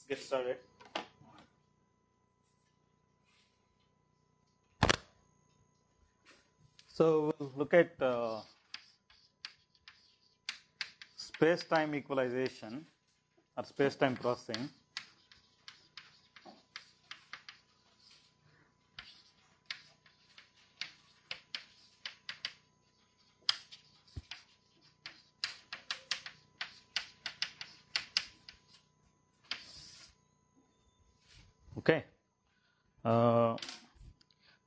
get started. So we'll look at space-time equalization or space-time processing. Okay. The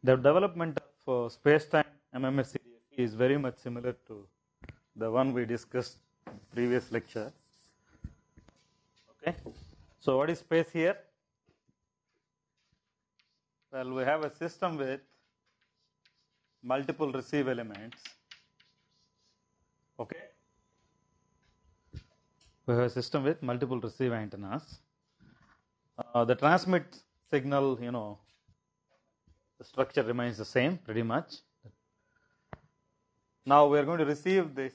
development of space-time MMS CDFE is very much similar to the one we discussed in the previous lecture. Okay. So what is space here? Well, we have a system with multiple receive elements. Okay. We have a system with multiple receive antennas. The transmit signal, the structure remains the same pretty much. Now we are going to receive this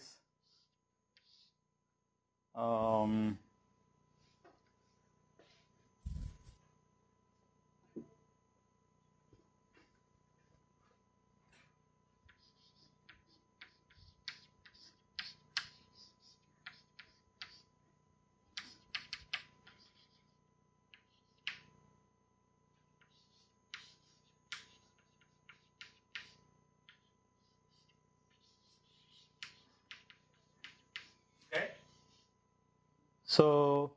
okay. So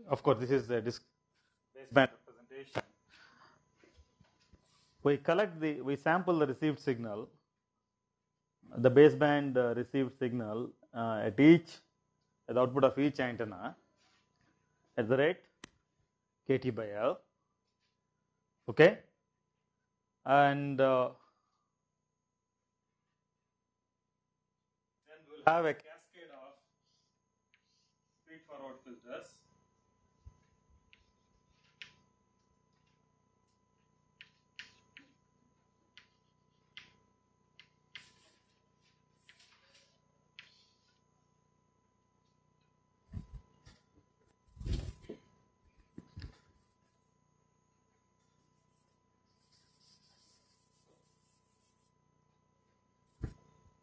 of course this is the baseband representation. We sample the received signal, the baseband received signal at the output of each antenna at the rate kT by L. Okay, and then we'll have a cascade of feed forward filters.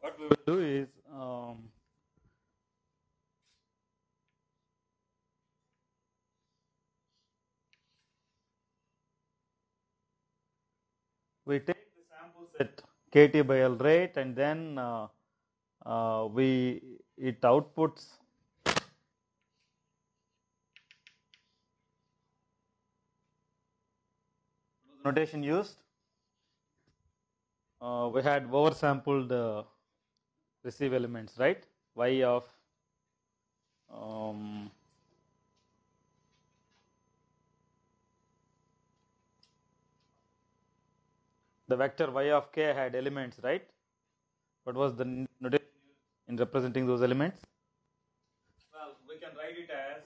What we will do is we take the samples at kT by L rate, and then it outputs notation used. We had oversampled receive elements, right? Y of the vector y of k had elements, right? What was the notation in representing those elements? Well, we can write it as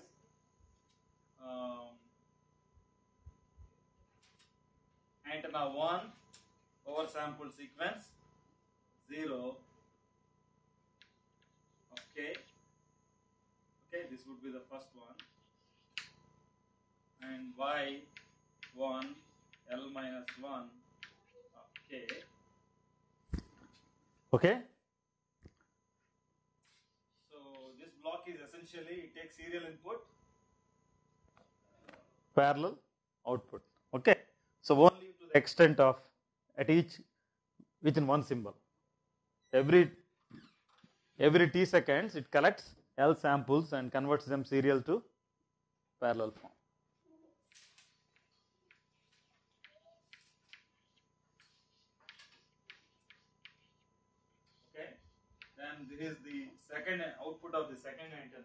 antenna 1 oversampled sequence 0 of k. Okay, this would be the first one, and y1 L minus 1 of k. Okay. So this block is essentially, it takes serial input, parallel output. Okay. So only to the extent of at each within one symbol. Every t seconds it collects L samples and converts them serial to parallel form. Okay. Then this is the second output of the second antenna.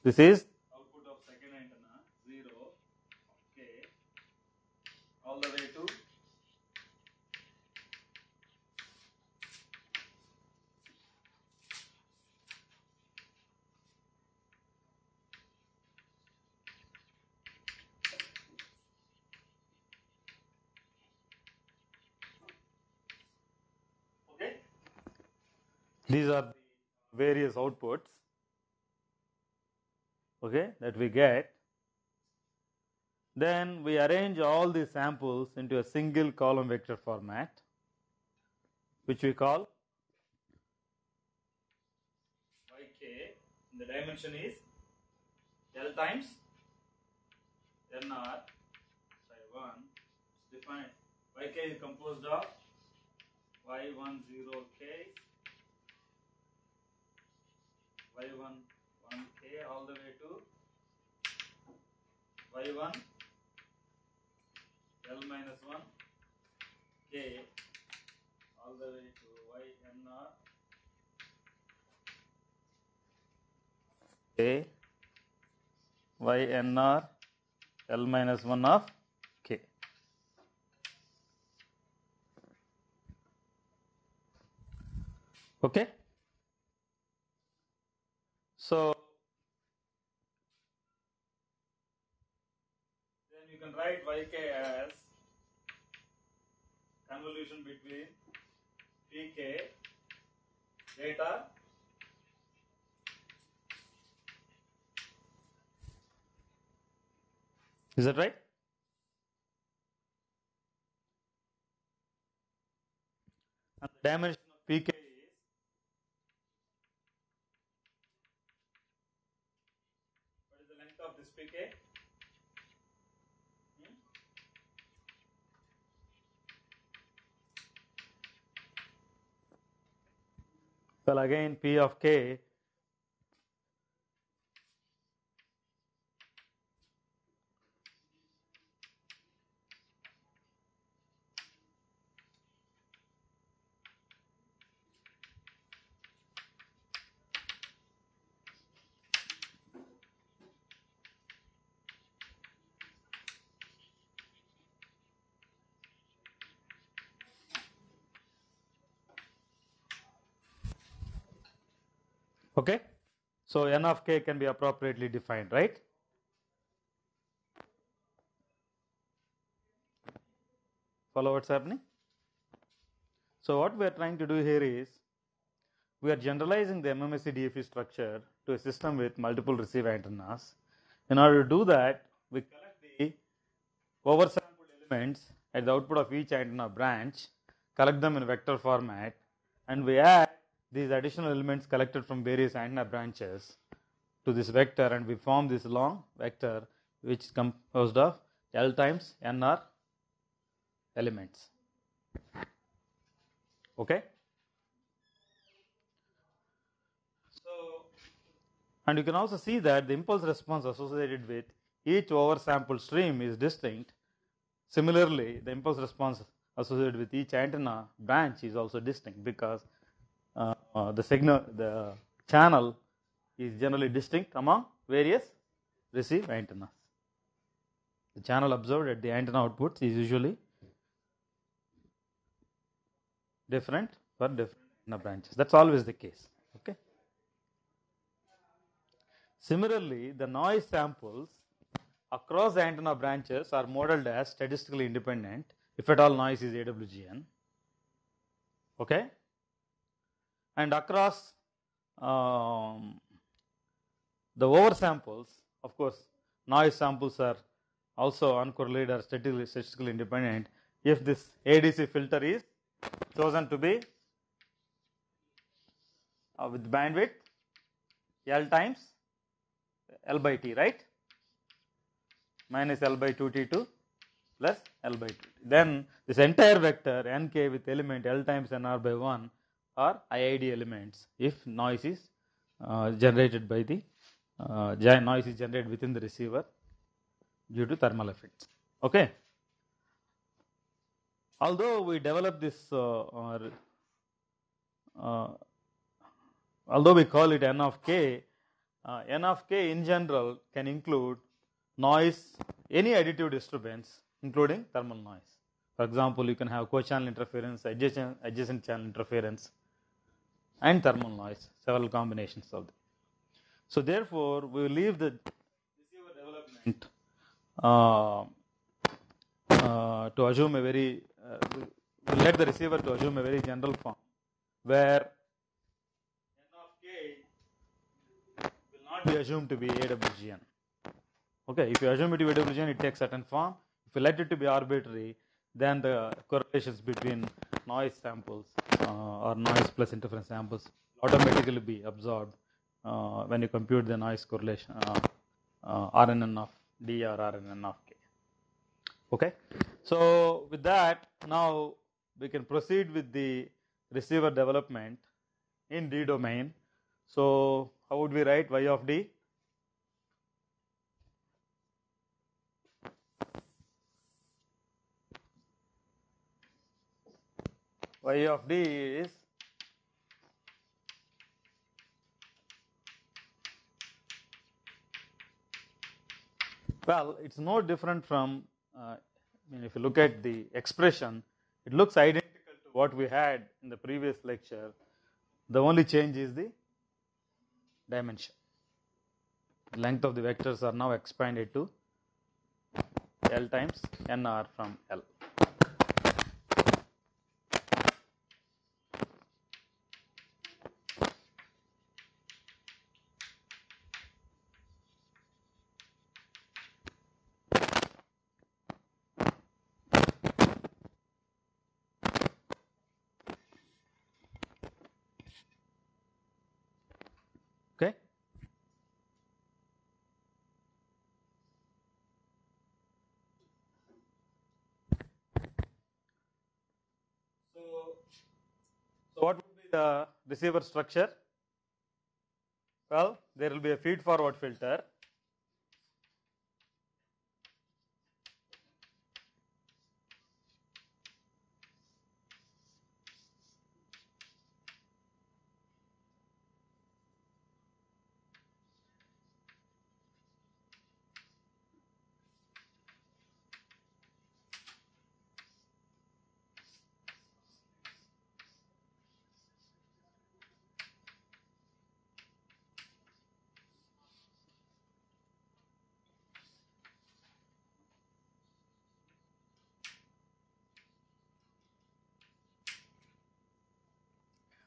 This is output of second antenna 0 of k all the way to okay. These are the various outputs. okay, that we get, then we arrange all these samples into a single column vector format, which we call yk. The dimension is L times nr by 1. Defined yk is composed of y10k, y11k all the way to y1 L minus 1 k all the way to ynr k ynr L minus 1 of k. Okay. So then you can write yk as convolution between pk data is that right? And the dimension of pk is what is the length of this pk? Well, again p of k okay. So n of k can be appropriately defined, right? Follow what's happening? So what we are trying to do here is we are generalizing the MMSE DFE structure to a system with multiple receive antennas. In order to do that, we collect the oversampled elements at the output of each antenna branch, collect them in vector format, and we add these additional elements collected from various antenna branches to this vector, and we form this long vector which is composed of L times NR elements. Okay. So, and you can also see that the impulse response associated with each oversampled stream is distinct. Similarly, the impulse response associated with each antenna branch is also distinct because the channel is generally distinct among various receive antennas. The channel observed at the antenna outputs is usually different for different antenna branches. That's always the case. Okay. Similarly, the noise samples across the antenna branches are modeled as statistically independent if at all noise is AWGN. Okay. And across the oversamples, of course, noise samples are also uncorrelated or statistically independent if this ADC filter is chosen to be with bandwidth L times L by T, right? Minus L by 2T2 plus L by 2T. Then this entire vector Nk with element L times Nr by 1 are IID elements if noise is generated by the noise is generated within the receiver due to thermal effects. Okay. Although we develop this, although we call it N of k in general can include noise, any additive disturbance, including thermal noise. For example, you can have co-channel interference, adjacent channel interference, and thermal noise, several combinations of them. So therefore, we will leave the receiver development to assume a very, we'll let the receiver to assume a very general form, where N of k will not we assume to be AWGN. Okay, if you assume it to be AWGN, it takes certain form. If you let it to be arbitrary, then the correlations between noise samples or noise plus interference samples automatically be absorbed when you compute the noise correlation RNN of D or RNN of K. Okay, so with that, now we can proceed with the receiver development in D domain. So how would we write y of D? Y of D is well, it's no different from I mean, if you look at the expression, it looks identical to what we had in the previous lecture. The only change is the dimension. The length of the vectors are now expanded to L times NR from L. Okay. So what would be the receiver structure? Well, there will be a feed forward filter.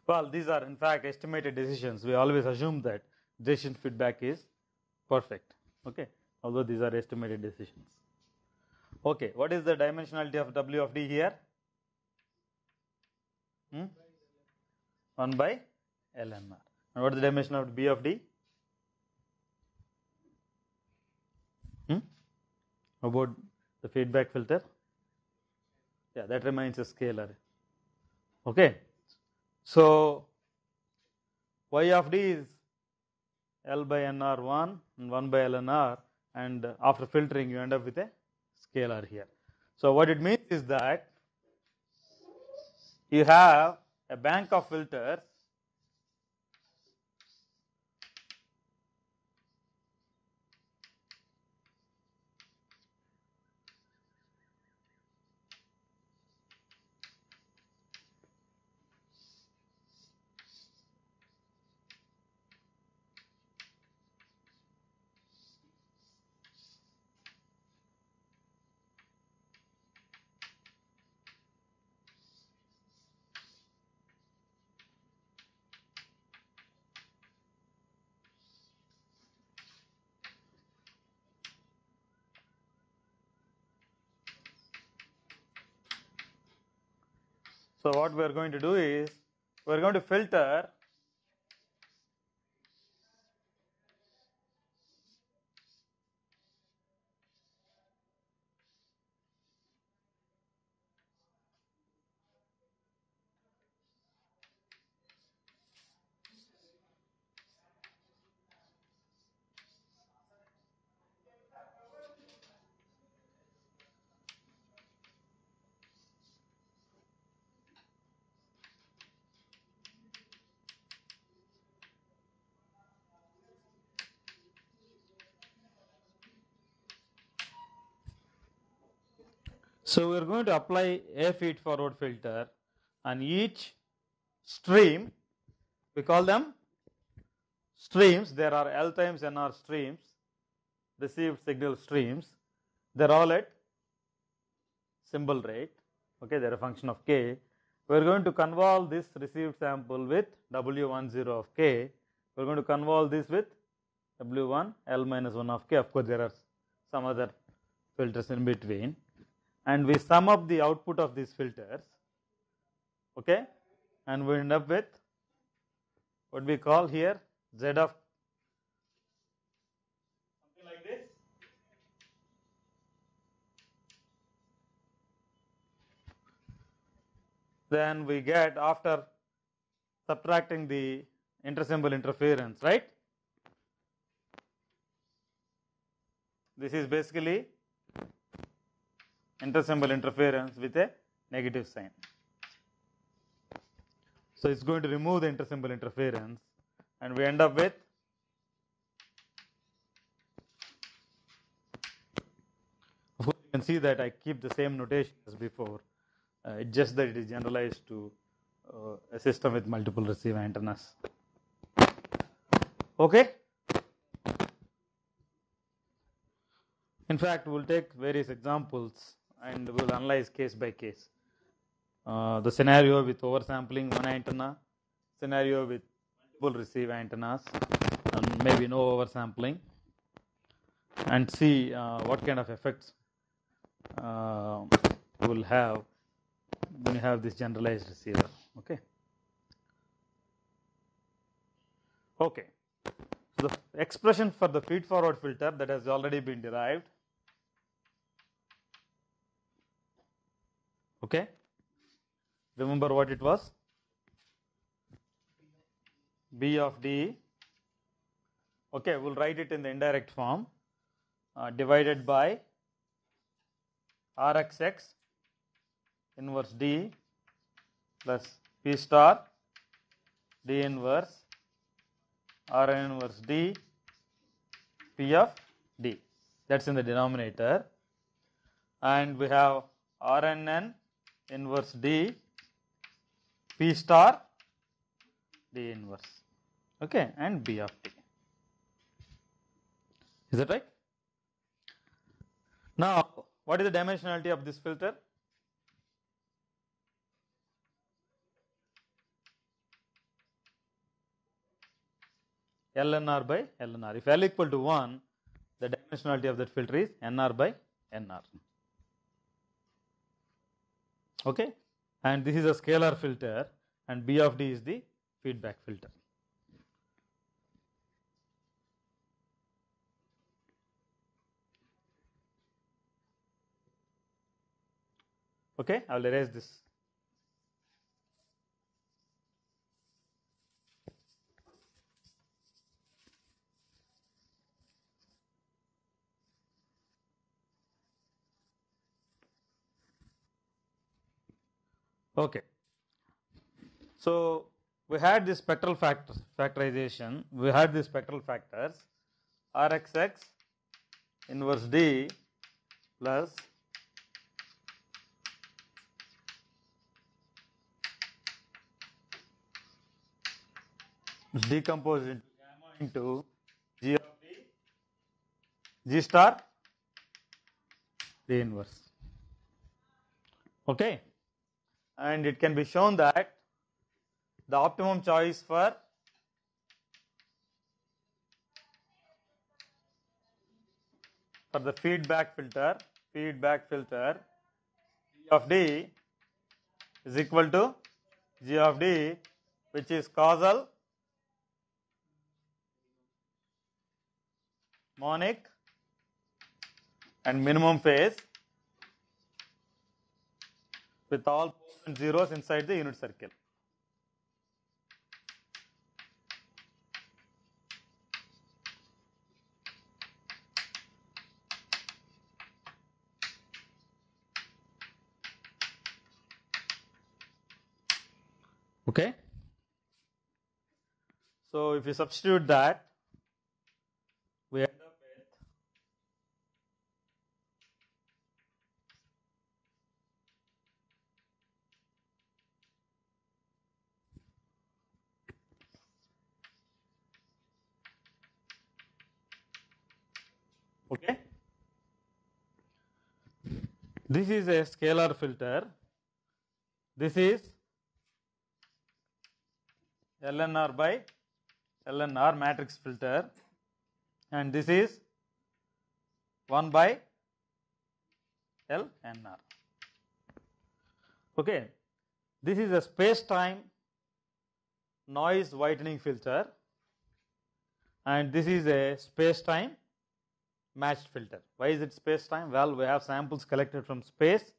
Well, these are in fact estimated decisions. We always assume that decision feedback is perfect. Okay, although these are estimated decisions. Okay, what is the dimensionality of W of D here? 1 by LNR. And what is the dimension of B of D? How about the feedback filter? Yeah, that remains a scalar. Okay, so Y of D is L by NR1 and 1 by LNR, and after filtering you end up with a scalar here. So what it means is that you have a bank of filters So what we are going to do is we are going to filter So we are going to apply a feed forward filter on each stream. We call them streams. There are L times NR streams, received signal streams. They're all at symbol rate. Okay, they're a function of K. We're going to convolve this received sample with W10 of K. We're going to convolve this with W1 L minus 1 of k. Of course, there are some other filters in between, and we sum up the output of these filters, okay, and we end up with what we call here Z of something like this. Then we get, after subtracting the intersymbol interference, right? This is basically intersymbol interference with a negative sign. So it's going to remove the intersymbol interference, and we end up with of course you can see that I keep the same notation as before. It's just that it is generalized to a system with multiple receive antennas. Okay. In fact, we'll take various examples and we'll analyze case by case. The scenario with oversampling one antenna, scenario with multiple receive antennas, and maybe no oversampling, and see what kind of effects we'll have when you have this generalized receiver. Okay. Okay. So the expression for the feed forward filter that has already been derived. Okay. Remember what it was? B of D. Okay, we'll write it in the indirect form, divided by Rxx inverse D plus P star D inverse Rn inverse D P of D. That's in the denominator. And we have Rnn inverse D P star D inverse. Okay, and B of D. Is that right? Now, what is the dimensionality of this filter? LNR by LNR. If L equal to 1, the dimensionality of that filter is NR by NR. Okay, and this is a scalar filter, and B of D is the feedback filter. Okay, I will erase this. Okay, so we had this spectral factorization. We had these spectral factors Rxx inverse D plus decomposed into gamma into G of D, G star D inverse. Okay, and it can be shown that the optimum choice for the feedback filter G of D is equal to G of D, which is causal, monic, and minimum phase with all zeros inside the unit circle. Okay. So if you substitute that, we end up with, okay, this is a scalar filter. This is LNR by LNR matrix filter. and this is 1 by L NR. Okay, this is a space-time noise whitening filter, and this is a space-time matched filter. Why is it space-time? Well, we have samples collected from space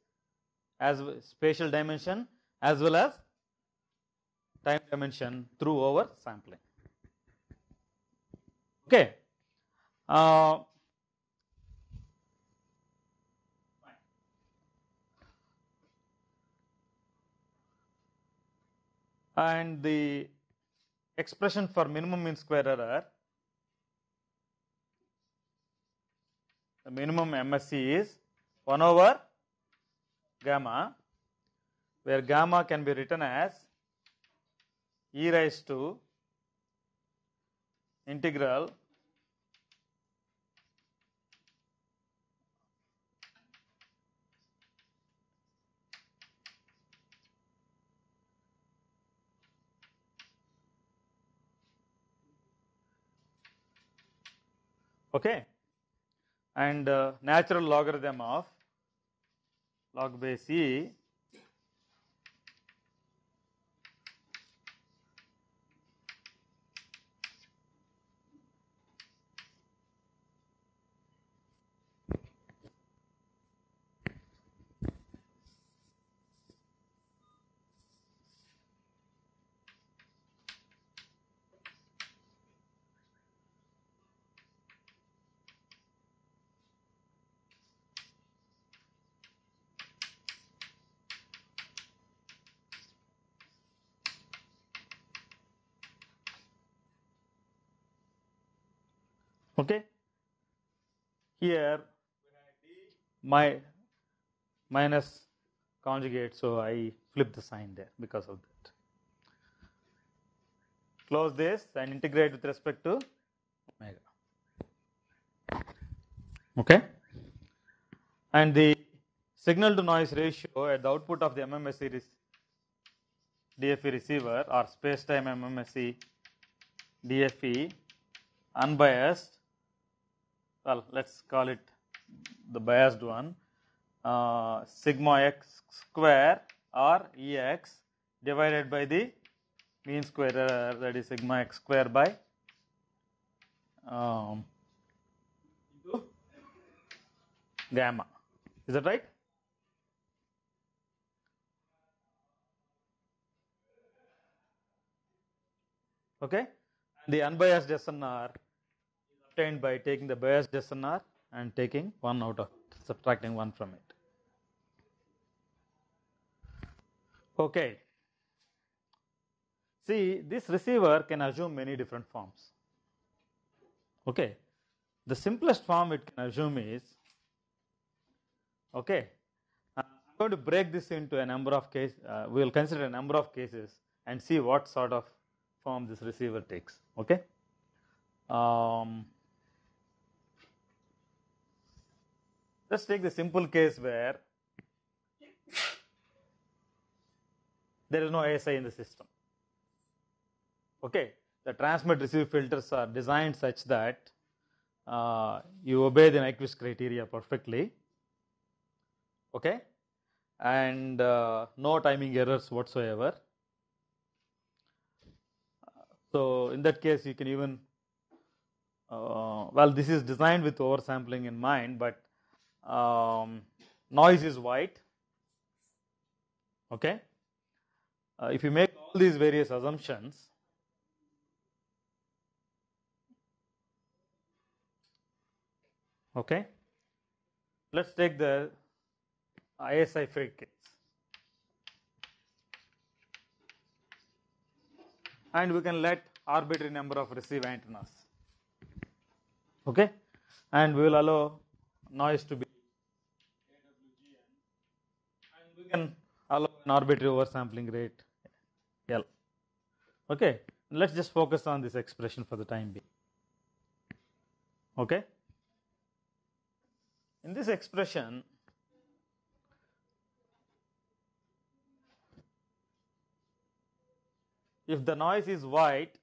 as spatial dimension as well as time dimension through our sampling. Okay. And the expression for minimum mean square error, the minimum MSE is 1 over gamma, where gamma can be written as e raised to integral okay, and natural logarithm of log base e okay. Here my minus conjugate, so I flip the sign there because of that. Close this and integrate with respect to omega. Okay, and the signal to noise ratio at the output of the MMSE DFE receiver or space-time MMSE DFE unbiased, well, let's call it the biased one, sigma x square or Ex divided by the mean square error, that is sigma x square by into gamma. Is that right? Okay. The unbiased SNR is obtained by taking the biased SNR and taking 1 out of, subtracting 1 from it. Okay. See, this receiver can assume many different forms. Okay. The simplest form it can assume is, okay, I'm going to break this into a number of cases. We will consider a number of cases and see what sort of form this receiver takes. Okay. Let's take the simple case where there is no ASI in the system. Okay, the transmit receive filters are designed such that you obey the Nyquist criteria perfectly. Okay, and no timing errors whatsoever. So in that case, you can even well, this is designed with oversampling in mind, but noise is white. Okay, if you make all these various assumptions, okay, let's take the ISI freak case, and we can let arbitrary number of receive antennas. Okay, and we will allow noise to be AWGN, and we can allow an arbitrary oversampling rate L. Okay, let's just focus on this expression for the time being. Okay, in this expression, if the noise is white,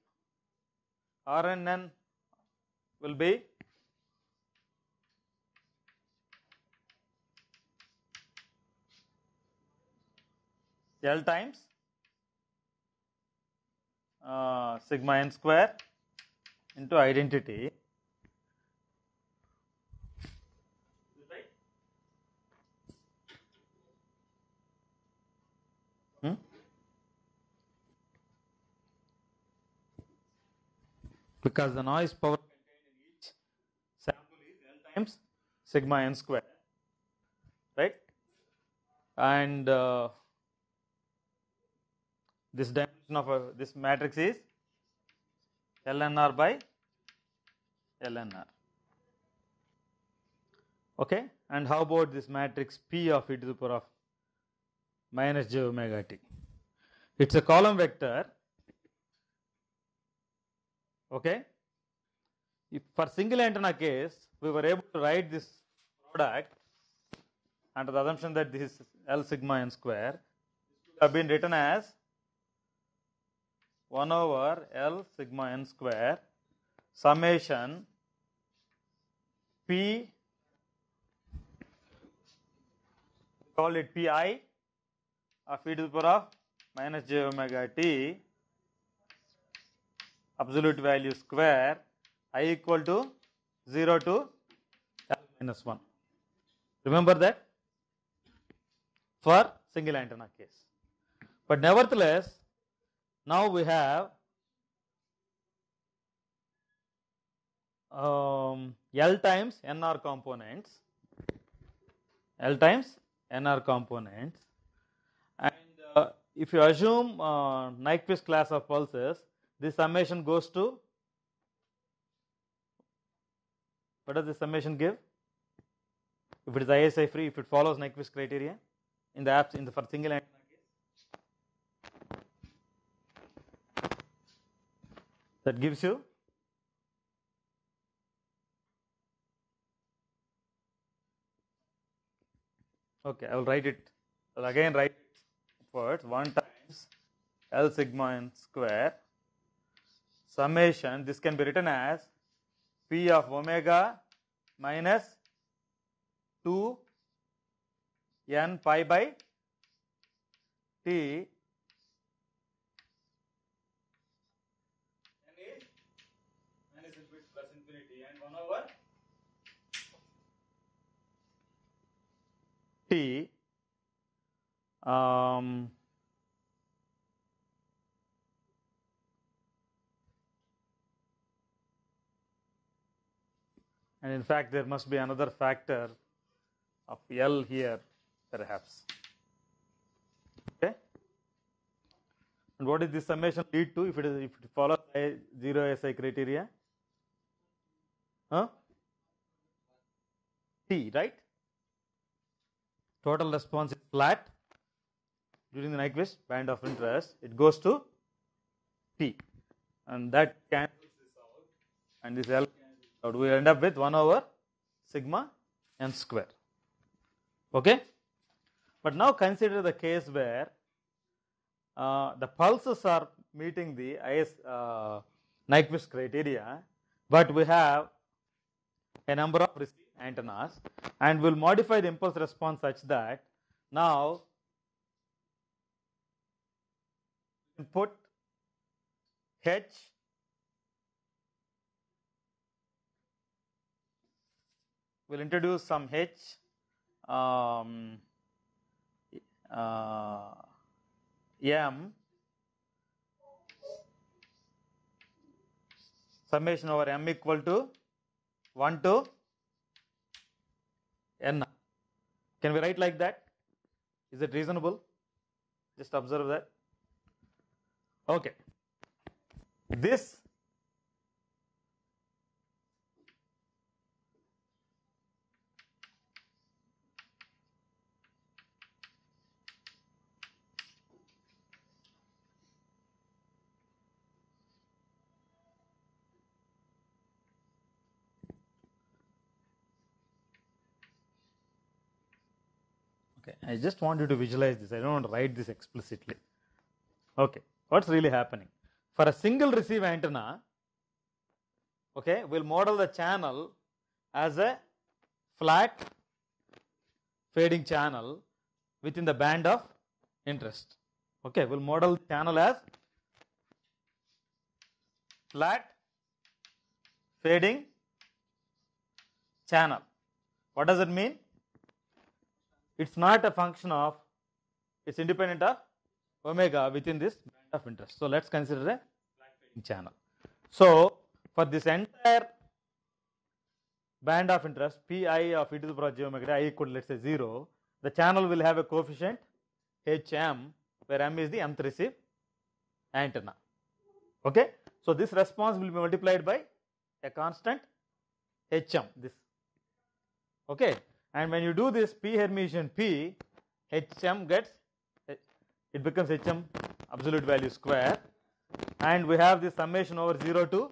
RNN will be L times sigma n square into identity. Hmm? Because the noise power contained in each sample is L times sigma n square, right? And this dimension of this matrix is lnr by lnr. Okay, and how about this matrix P of e to the power of minus j omega t? It's a column vector. Okay, if for single antenna case we were able to write this product under the assumption that this is L sigma n square, this would have been written as 1 over L sigma n square summation P, call it Pi of e to the power of minus j omega t absolute value square I equal to 0 to L minus 1. Remember that for single antenna case. But nevertheless, now we have L times NR components, L times NR components, and if you assume Nyquist class of pulses, this summation goes to, what does this summation give? If it is ISI free, if it follows Nyquist criteria in the apps in the for single antenna case, that gives you okay, I will write it. I will again write it first 1 times L sigma n square summation, this can be written as P of omega minus 2 n pi by t n is minus infinity plus infinity and 1 over t and in fact there must be another factor of L here perhaps. Okay, and what is this summation lead to if it follows 0 SI criteria? T, right? Total response is flat during the Nyquist band of interest. It goes to T, and that cancels this out, and this L cancels out. We end up with 1 over sigma n square. Okay, but now consider the case where the pulses are meeting the Nyquist criteria, but we have a number of receive antennas, and we'll modify the impulse response such that now input H will introduce some H M summation over M equal to 1 to N. Can we write like that? Is it reasonable? Just observe that. Okay. This I just want you to visualize this. I don't want to write this explicitly. Okay, what's really happening? For a single receive antenna, okay, we'll model the channel as a flat fading channel within the band of interest. Okay, we'll model the channel as flat fading channel. What does it mean? It's not a function of, it's independent of omega within this band of interest. So let's consider a flat fading channel. So for this entire band of interest, Pi of e to the power j omega I equal to, let's say, 0, the channel will have a coefficient Hm, where M is the mth receive antenna. Okay, so this response will be multiplied by a constant Hm, this. Okay, and when you do this P Hermitian P, Hm gets, it becomes Hm absolute value square, and we have this summation over 0 to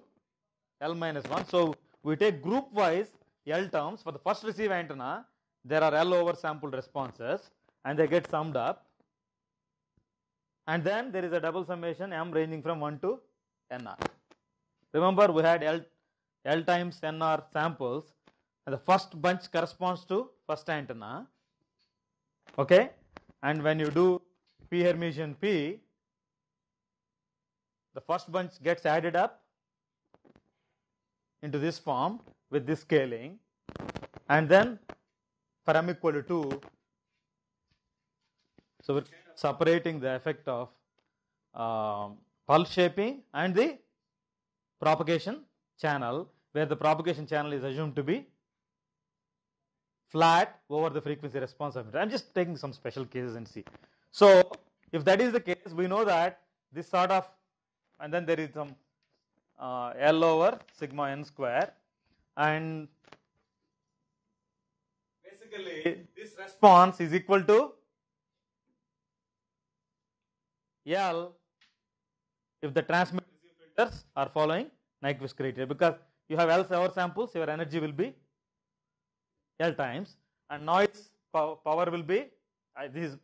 L minus 1. So we take group wise L terms. For the first receive antenna, there are L over sampled responses, and they get summed up. And then there is a double summation M ranging from 1 to NR. Remember, we had L times NR samples, and the first bunch corresponds to first antenna. Okay, and when you do P Hermitian P, the first bunch gets added up into this form with this scaling, and then for M equal to 2, so we're separating the effect of pulse shaping and the propagation channel, where the propagation channel is assumed to be flat over the frequency response of it. I'm just taking some special cases and see. So if that is the case, we know that this sort of, and then there is some L over sigma n square, and basically this response is equal to L if the transmit receive filters are following Nyquist criteria, because you have L over samples, your energy will be L times, and noise power will be this is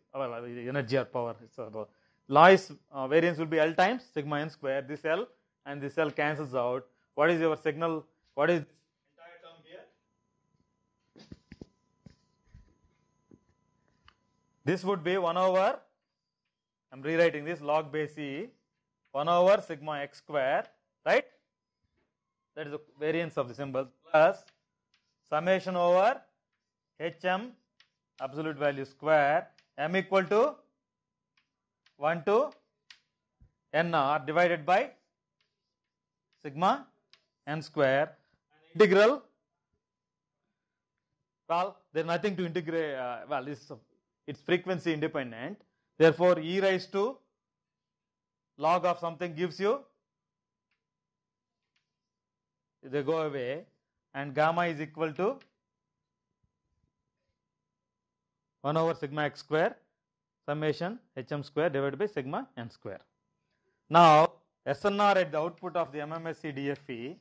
energy or power. So noise variance will be L times sigma n square. This L and this L cancels out. What is your signal? What is this entire term here? This would be 1 over, I'm rewriting this, log base E, 1 over sigma x square, right? That is the variance of the symbol, plus summation over Hm absolute value square, M equal to 1 to NR divided by sigma n square, integral, well, there is nothing to integrate, well, it's frequency independent, therefore e raised to log of something gives you, they go away, and gamma is equal to 1 over sigma x square summation Hm square divided by sigma n square. Now SNR at the output of the MMSC DFE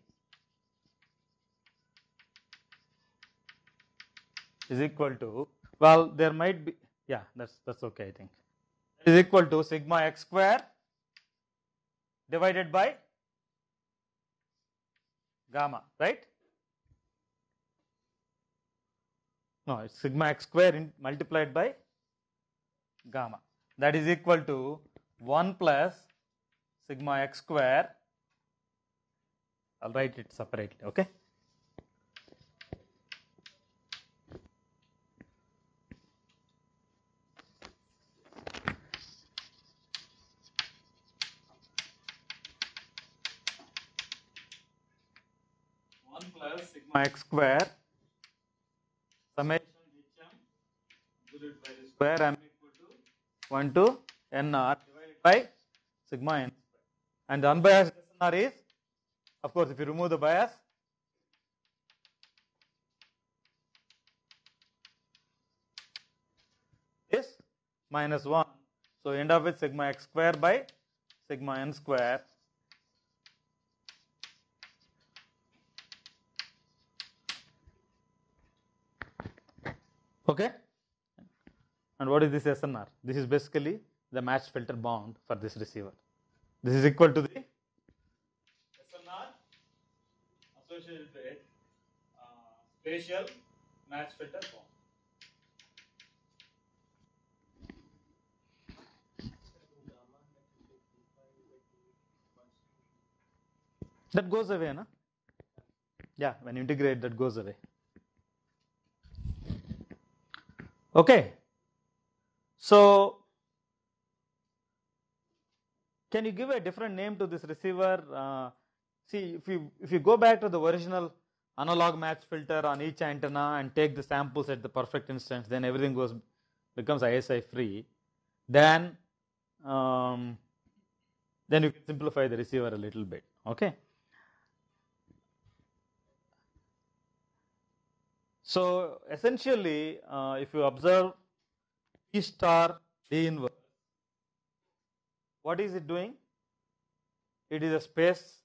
is equal to, well, there might be, yeah, that's okay, I think, is equal to sigma x square divided by gamma, right? No, it's sigma x square multiplied by gamma, that is equal to 1 plus sigma x square. I'll write it separately, okay? Sigma x square summation Hm absolute value square M equal to 1 to NR divided by sigma n square, and the unbiased SNR is, of course, if you remove the bias, is minus 1, so end up with sigma x square by sigma n square. Okay, and what is this SNR? This is basically the matched filter bound for this receiver. This is equal to the SNR associated with spatial matched filter bound. That goes away, na? Yeah, when you integrate, that goes away. Okay. So, can you give a different name to this receiver? See, if you go back to the original analog match filter on each antenna and take the samples at the perfect instance, then everything becomes ISI free. Then you can simplify the receiver a little bit. Okay. So essentially, if you observe P star D inverse, what is it doing? It is a space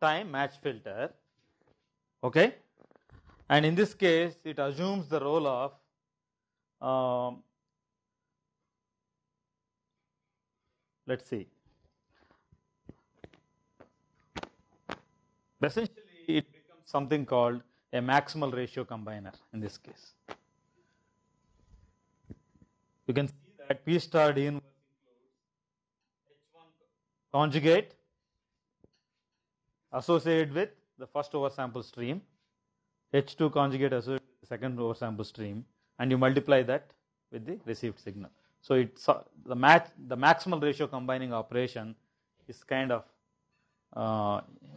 time match filter. Okay. And in this case, it assumes the role of let's see. Essentially, it becomes something called a maximal ratio combiner in this case. You can see that P star D inverse includes H1 conjugate associated with the first oversample stream, H2 conjugate associated with the second oversample stream, and you multiply that with the received signal. So it's the maximal ratio combining operation is kind of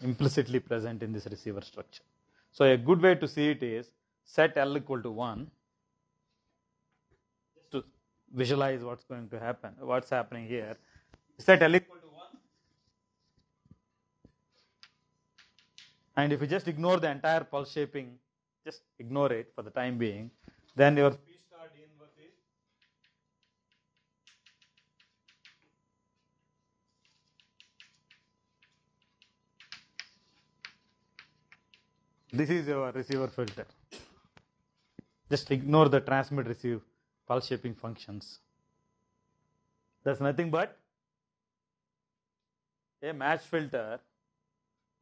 implicitly present in this receiver structure. So a good way to see it is set L equal to 1 just to visualize what's going to happen, what's happening here. Set L equal to 1, and if you just ignore the entire pulse shaping, just ignore it for the time being, then your P star D inverse is this is your receiver filter. Just ignore the transmit receive pulse shaping functions. That's nothing but a match filter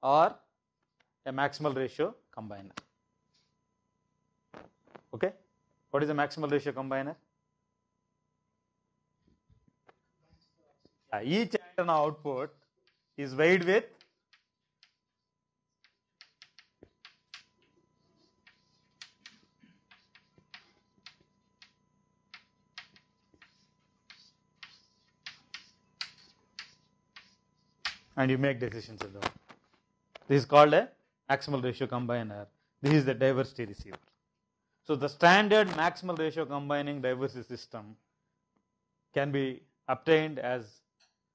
or a maximal ratio combiner. Okay? What is a maximal ratio combiner? Each antenna output is weighed with and you make decisions at that. This is called a maximal ratio combiner. This is the diversity receiver. So the standard maximal ratio combining diversity system can be obtained as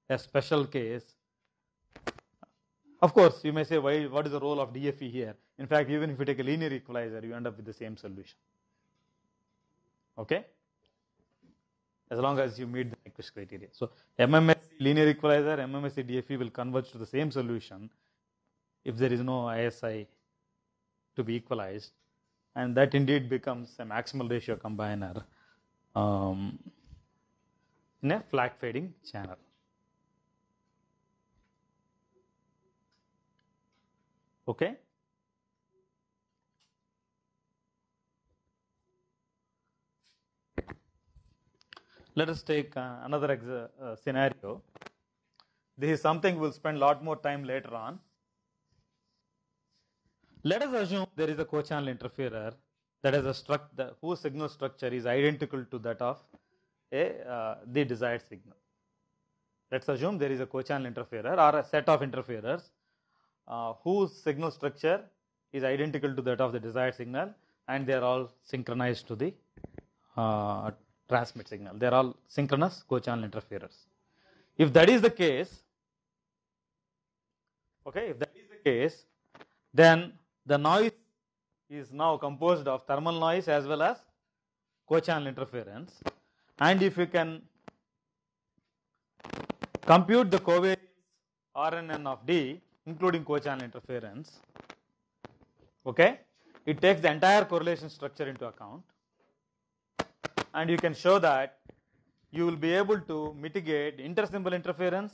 a special case. Of course, you may say, why? What is the role of DFE here? In fact, even if you take a linear equalizer, you end up with the same solution. Okay? As long as you meet the Nyquist criteria. So MMSE linear equalizer, MMSE DFE will converge to the same solution if there is no ISI to be equalized, and that indeed becomes a maximal ratio combiner in a flat fading channel. Okay? Let us take another scenario. This is something we'll spend a lot more time later on. Let us assume there is a co-channel interferer that has whose signal structure is identical to that of the desired signal. Let's assume there is a co-channel interferer or a set of interferers whose signal structure is identical to that of the desired signal, and they are all synchronized to the transmit signal. They are all synchronous co-channel interferers. If that is the case, okay, if that is the case, then the noise is now composed of thermal noise as well as co-channel interference, and if you can compute the covariance RNN of D including co-channel interference, okay, it takes the entire correlation structure into account, and you can show that you will be able to mitigate intersymbol interference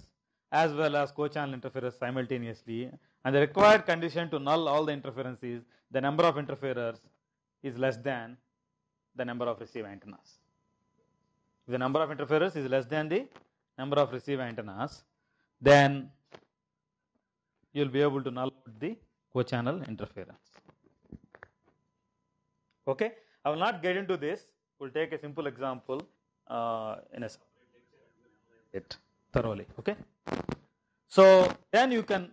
as well as co-channel interference simultaneously, and the required condition to null all the interference is the number of interferers is less than the number of receive antennas. If the number of interferers is less than the number of receive antennas, then you will be able to null out the co-channel interference. Okay, I will not get into this. We'll take a simple example in a it thoroughly. Okay, so then you can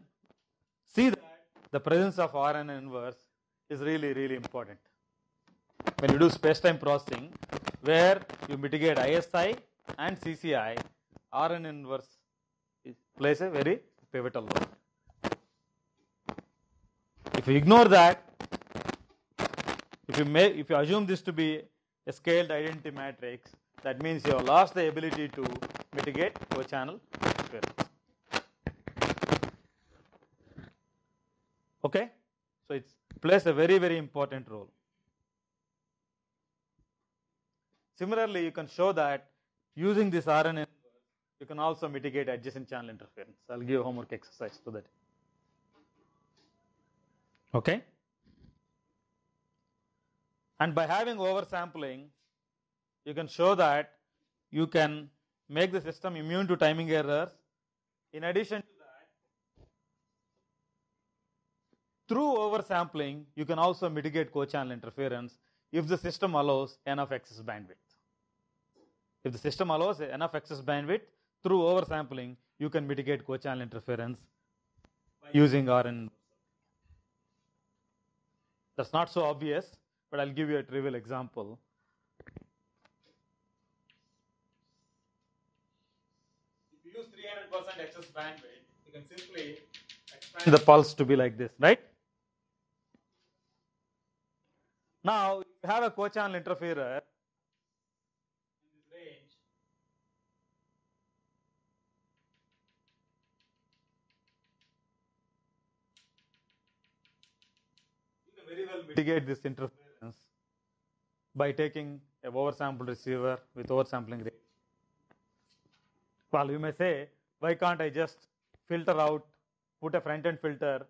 see that the presence of RNN inverse is really important when you do space-time processing, where you mitigate ISI and CCI. RNN inverse plays a very pivotal role. If you ignore that, if you assume this to be a scaled identity matrix, that means you have lost the ability to mitigate co-channel interference. Okay, so it plays a very important role. Similarly, you can show that using this RNN, you can also mitigate adjacent channel interference. I'll give you a homework exercise to that. Okay, and by having oversampling, you can show that you can make the system immune to timing errors. In addition to that, through oversampling, you can also mitigate co-channel interference if the system allows enough excess bandwidth. If the system allows enough excess bandwidth, through oversampling, you can mitigate co-channel interference by using RNN. That's not so obvious, but I'll give you a trivial example. If you use 300% excess bandwidth, you can simply expand the pulse to be like this, right? Now, if you have a co-channel interferer in this range, you can very well mitigate this interference by taking a oversampled receiver with oversampling rate. Well, you may say, why can't I just filter out, put a front-end filter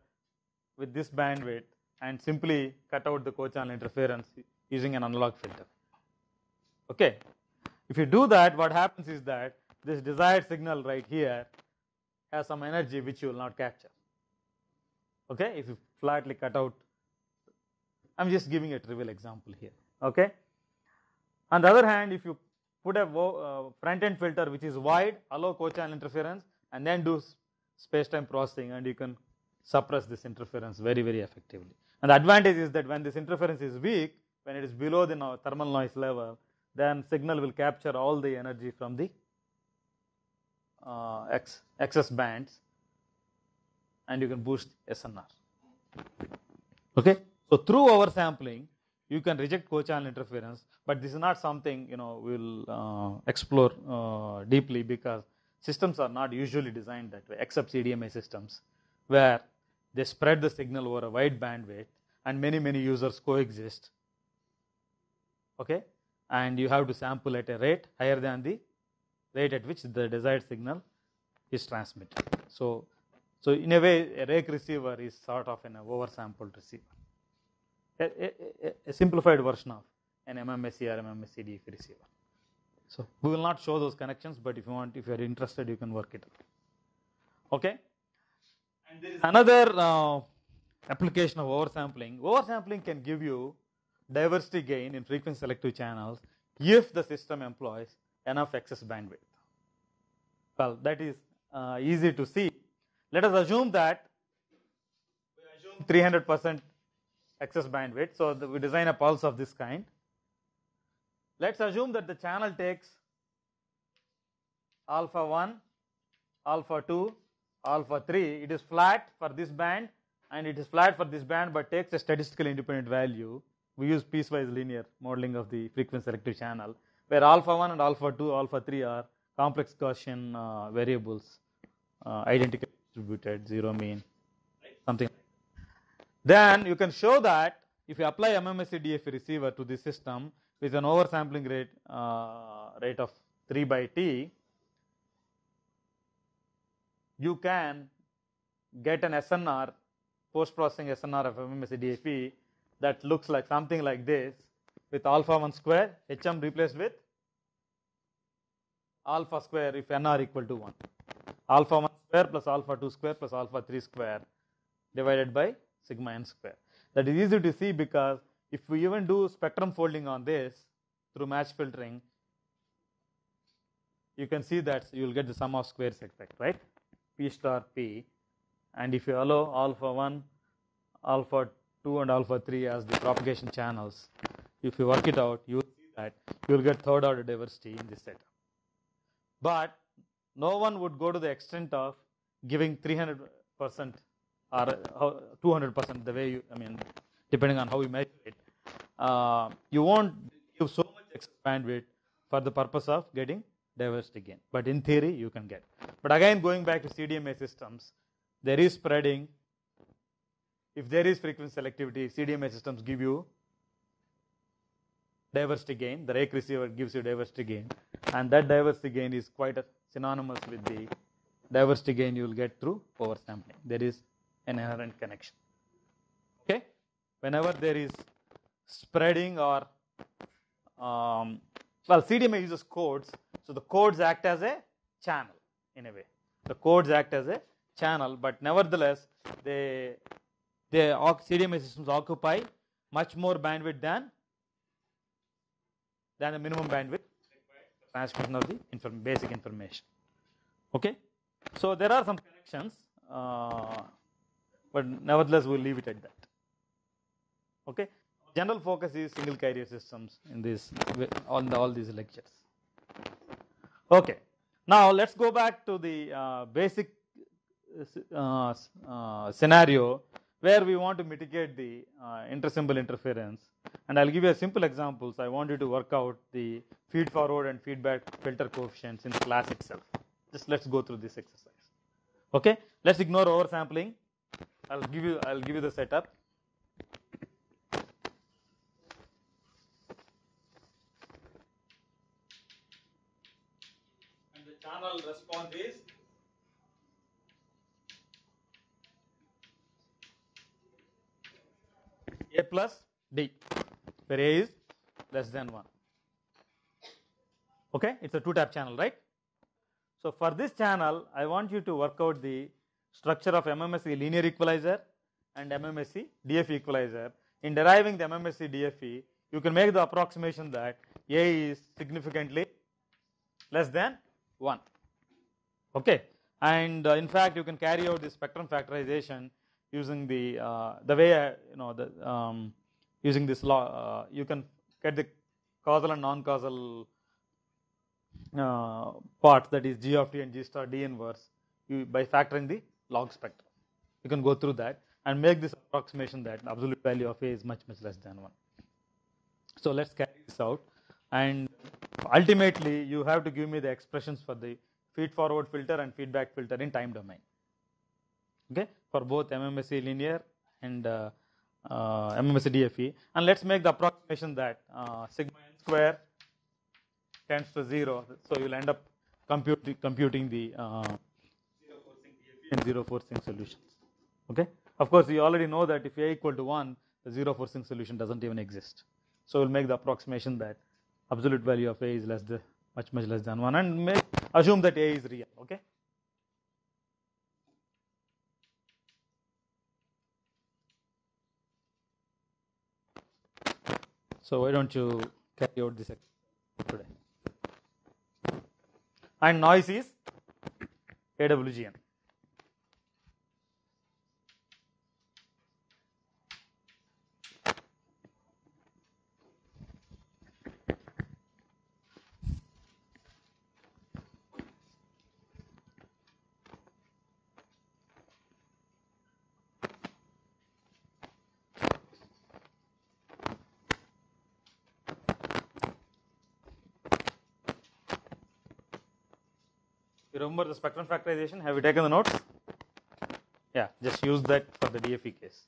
with this bandwidth and simply cut out the co-channel interference using an analog filter? Okay, if you do that, what happens is that this desired signal right here has some energy which you will not capture. Okay, if you flatly cut out, I'm just giving a trivial example here. Okay, on the other hand, if you put a front-end filter which is wide, allow co-channel interference, and then do space-time processing, and you can suppress this interference very effectively. And the advantage is that when this interference is weak, when it is below the thermal noise level, then signal will capture all the energy from the excess bands, and you can boost SNR. Okay, so through oversampling, you can reject co-channel interference, but this is not something we'll explore deeply, because systems are not usually designed that way, except CDMA systems, where they spread the signal over a wide bandwidth and many users coexist. Okay, and you have to sample at a rate higher than the rate at which the desired signal is transmitted. So in a way, a rake receiver is sort of an oversampled receiver, a simplified version of an MMSE or MMSE DFE receiver. So we will not show those connections, but if you are interested, you can work it out. Okay, and there is another application of oversampling. Oversampling can give you diversity gain in frequency selective channels if the system employs enough excess bandwidth. Well, that is easy to see. Let us assume that we assume 300% excess bandwidth. So we design a pulse of this kind. Let's assume that the channel takes alpha 1, alpha 2, alpha 3. It is flat for this band, and it is flat for this band, but takes a statistically independent value. We use piecewise linear modeling of the frequency selective channel, where alpha 1 and alpha 2, alpha 3 are complex Gaussian variables, identically distributed, zero mean, something like that. Then you can show that if you apply MMSE DFE receiver to this system with an oversampling rate of 3 by T, you can get an SNR, post-processing SNR of MMSE DFE, that looks like something like this, with alpha 1 square, HM replaced with alpha square if NR equal to 1. Alpha 1 square plus alpha 2 square plus alpha 3 square divided by sigma n square. That is easy to see because if we even do spectrum folding on this through match filtering, you can see that you will get the sum of squares effect, right? P star P, and if you allow alpha 1, alpha 2 and alpha 3 as the propagation channels, if you work it out, you will see that you will get third order diversity in this setup. But no one would go to the extent of giving 300% or 200% the way you, depending on how you measure it. You won't give so much excess bandwidth for the purpose of getting diversity gain. But in theory, you can get. But again, going back to CDMA systems, there is spreading. If there is frequency selectivity, CDMA systems give you diversity gain. The rake receiver gives you diversity gain, and that diversity gain is quite synonymous with the diversity gain you will get through oversampling. There is an inherent connection. Okay, whenever there is spreading or well, CDMA uses codes, so the codes act as a channel in a way. The codes act as a channel, but nevertheless, CDMA systems occupy much more bandwidth than the minimum bandwidth for transmission of the basic information. Okay, so there are some connections, but nevertheless we'll leave it at that. Okay, general focus is single carrier systems in this all these lectures. Okay, now let's go back to the basic scenario where we want to mitigate the intersymbol interference, and I'll give you a simple examples. I want you to work out the feed forward and feedback filter coefficients in the class itself. Just let's go through this exercise. Okay, let's ignore oversampling. I'll give you the setup. And the channel response is A plus D, where A is less than 1. Okay, it's a 2-tap channel, right? So for this channel, I want you to work out the structure of MMSE linear equalizer and MMSE DFE equalizer. In deriving the MMSE DFE, you can make the approximation that A is significantly less than 1. Okay, and in fact, you can carry out the spectrum factorization using the way using this law. You can get the causal and non-causal parts, that is G of T and G star D inverse, by factoring the log spectrum. You can go through that and make this approximation that absolute value of A is much less than 1. So let's carry this out, and ultimately you have to give me the expressions for the feed forward filter and feedback filter in time domain. Okay, for both MMSE linear and MMSE DFE, and let's make the approximation that sigma n square tends to 0, so you will end up computing the zero forcing DFE and zero forcing solutions. Okay, of course you already know that if A equal to 1, the zero forcing solution doesn't even exist. So we'll make the approximation that absolute value of A is much less than 1, and assume that A is real. Okay. So why don't you carry out this today? And noise is AWGN. You remember the spectrum factorization? Have you taken the notes? Yeah, just use that for the DFE case.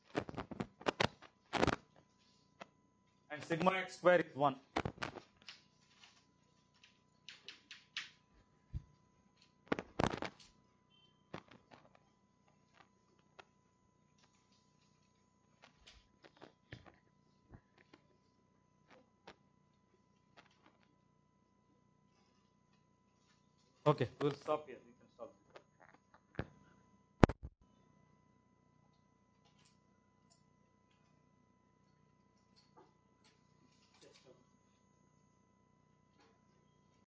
And sigma x square is 1. Okay, we'll stop here.